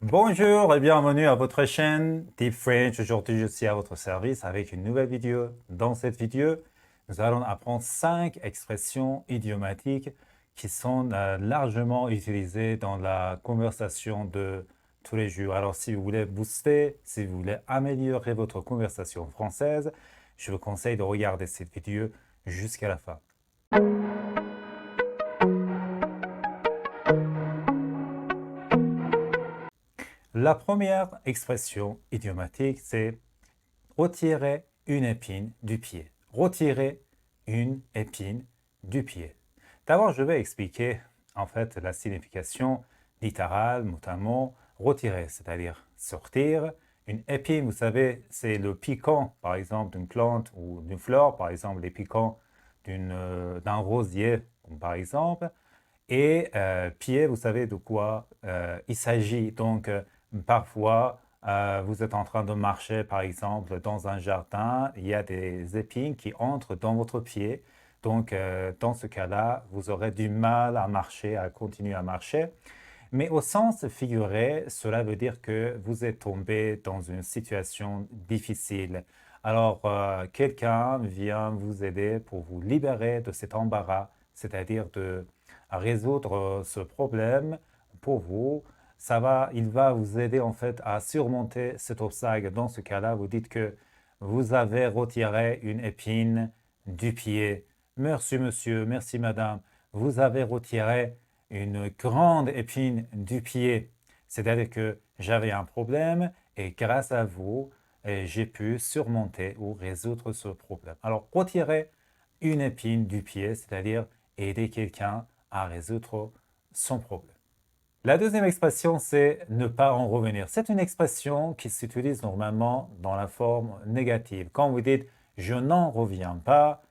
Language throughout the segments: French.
Bonjour et bienvenue à votre chaîne Deep French. Aujourd'hui, je suis à votre service avec une nouvelle vidéo. Dans cette vidéo, nous allons apprendre 5 expressions idiomatiques qui sont largement utilisées dans la conversation de tous les jours. Alors, si vous voulez booster, si vous voulez améliorer votre conversation française, je vous conseille de regarder cette vidéo jusqu'à la fin. La première expression idiomatique, c'est retirer une épine du pied. Retirer une épine du pied. D'abord, je vais expliquer en fait la signification littérale, notamment retirer, c'est-à-dire sortir. Une épine, vous savez, c'est le piquant, par exemple, d'une plante ou d'une fleur, par exemple, les piquants d'un rosier, par exemple. Et pied, vous savez de quoi il s'agit. Donc, parfois, vous êtes en train de marcher, par exemple, dans un jardin, il y a des épines qui entrent dans votre pied. Donc, dans ce cas-là, vous aurez du mal à marcher, à continuer à marcher. Mais au sens figuré, cela veut dire que vous êtes tombé dans une situation difficile. Alors, quelqu'un vient vous aider pour vous libérer de cet embarras, c'est-à-dire de résoudre ce problème pour vous. Il va vous aider en fait à surmonter cet obstacle. Dans ce cas-là, vous dites que vous avez retiré une épine du pied. Merci monsieur, merci madame. Vous avez retiré une grande épine du pied. C'est-à-dire que j'avais un problème et grâce à vous, j'ai pu surmonter ou résoudre ce problème. Alors, retirer une épine du pied, c'est-à-dire aider quelqu'un à résoudre son problème. La deuxième expression, c'est ne pas en revenir. C'est une expression qui s'utilise normalement dans la forme négative. Quand vous dites je n'en reviens pas,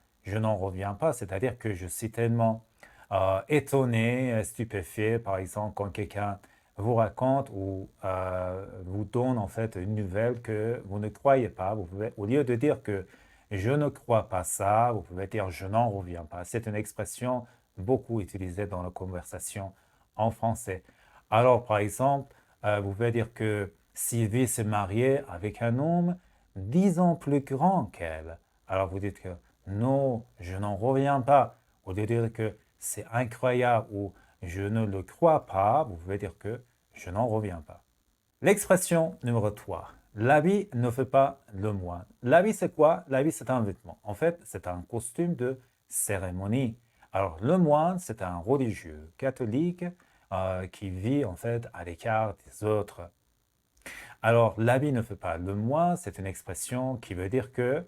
c'est-à-dire que je suis tellement étonné, stupéfait, par exemple, quand quelqu'un vous raconte ou vous donne en fait une nouvelle que vous ne croyez pas. Vous pouvez, au lieu de dire que je ne crois pas ça, vous pouvez dire je n'en reviens pas. C'est une expression beaucoup utilisée dans la conversation en français. Alors, par exemple, vous pouvez dire que Sylvie s'est mariée avec un homme 10 ans plus grand qu'elle. Alors, vous dites que non, je n'en reviens pas. Au lieu de dire que c'est incroyable ou je ne le crois pas, vous pouvez dire que je n'en reviens pas. L'expression numéro 3. L'habit ne fait pas le moine. L'habit, c'est quoi? L'habit, c'est un vêtement. En fait, c'est un costume de cérémonie. Alors, le moine, c'est un religieux catholique qui vit en fait à l'écart des autres. Alors, l'habit ne fait pas le moine, c'est une expression qui veut dire que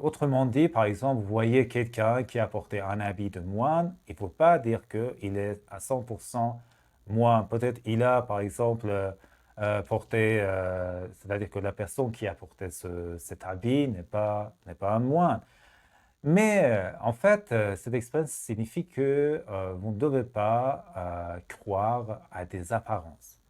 autrement dit, par exemple, vous voyez quelqu'un qui a porté un habit de moine, il ne faut pas dire qu'il est à 100% moine. Peut-être il a, par exemple, porté, c'est-à-dire que la personne qui a porté cet habit n'est pas un moine. Mais en fait, cette expression signifie que vous ne devez pas croire à des apparences.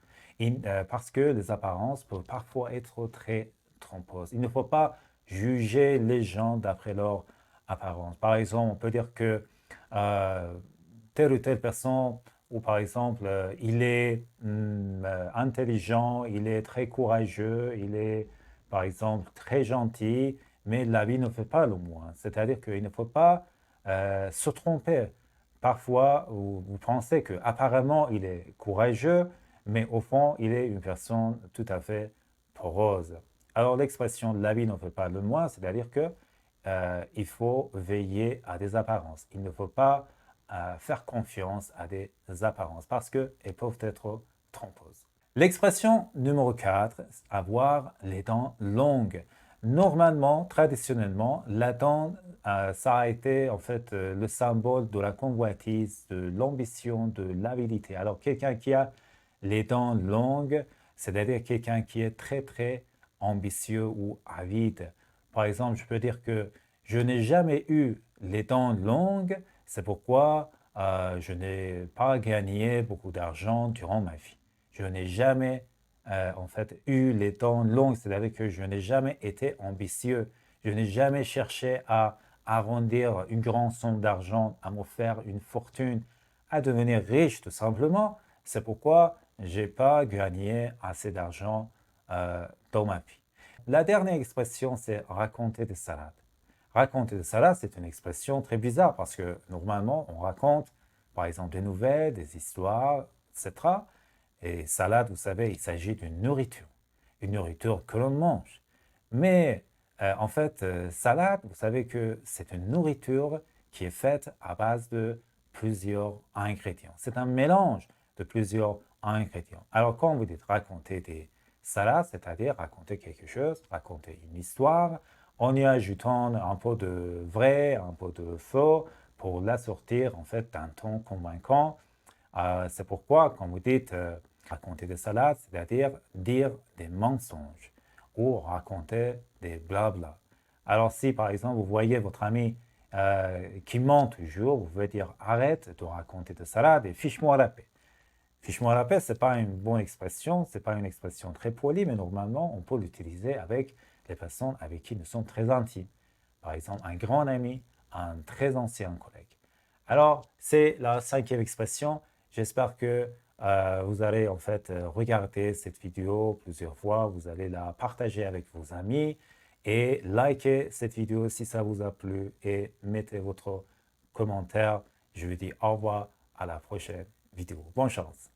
Parce que les apparences peuvent parfois être très trompeuses. Il ne faut pas juger les gens d'après leur apparence. Par exemple, on peut dire que euh, telle ou telle personne, ou par exemple, il est intelligent, il est très courageux, il est, par exemple, très gentil, mais la vie ne fait pas le moins. C'est-à-dire qu'il ne faut pas se tromper. Parfois, vous pensez qu'apparemment, il est courageux, mais au fond, il est une personne tout à fait porose. Alors, l'expression la vie ne fait pas le moins, c'est-à-dire que il faut veiller à des apparences. Il ne faut pas faire confiance à des apparences parce qu'elles peuvent être trompeuses. L'expression numéro 4, avoir les dents longues. Normalement, traditionnellement, la dent, ça a été en fait le symbole de la convoitise, de l'ambition, de l'avidité. Alors, quelqu'un qui a les dents longues, c'est-à-dire quelqu'un qui est très, très ambitieux ou avide. Par exemple, je peux dire que je n'ai jamais eu les dents longues, c'est pourquoi je n'ai pas gagné beaucoup d'argent durant ma vie. Je n'ai jamais en fait eu les dents longues, c'est-à-dire que je n'ai jamais été ambitieux. Je n'ai jamais cherché à arrondir une grande somme d'argent, à me faire une fortune, à devenir riche tout simplement. C'est pourquoi j'ai pas gagné assez d'argent dans ma vie. La dernière expression, c'est raconter des salades. Raconter des salades, c'est une expression très bizarre parce que normalement, on raconte, par exemple, des nouvelles, des histoires, etc. Et salade, vous savez, il s'agit d'une nourriture. Une nourriture que l'on mange. Mais en fait, salade, vous savez que c'est une nourriture qui est faite à base de plusieurs ingrédients. C'est un mélange de plusieurs ingrédients. Alors, quand vous dites raconter des salades, c'est-à-dire raconter quelque chose, raconter une histoire, en y ajoutant un peu de vrai, un peu de faux, pour l'assortir en fait d'un ton convaincant. C'est pourquoi, quand vous dites raconter des salades, c'est-à-dire dire des mensonges ou raconter des blabla. Alors si par exemple vous voyez votre ami qui ment toujours, vous pouvez dire arrête de raconter des salades et fiche-moi la paix. Fiche-moi la paix, ce n'est pas une bonne expression, ce n'est pas une expression très polie, mais normalement on peut l'utiliser avec les personnes avec qui nous sommes très intimes. Par exemple, un grand ami, un très ancien collègue. Alors, c'est la cinquième expression. J'espère que vous allez en fait regarder cette vidéo plusieurs fois. Vous allez la partager avec vos amis et liker cette vidéo si ça vous a plu et mettez votre commentaire. Je vous dis au revoir à la prochaine vidéo. Bonne chance.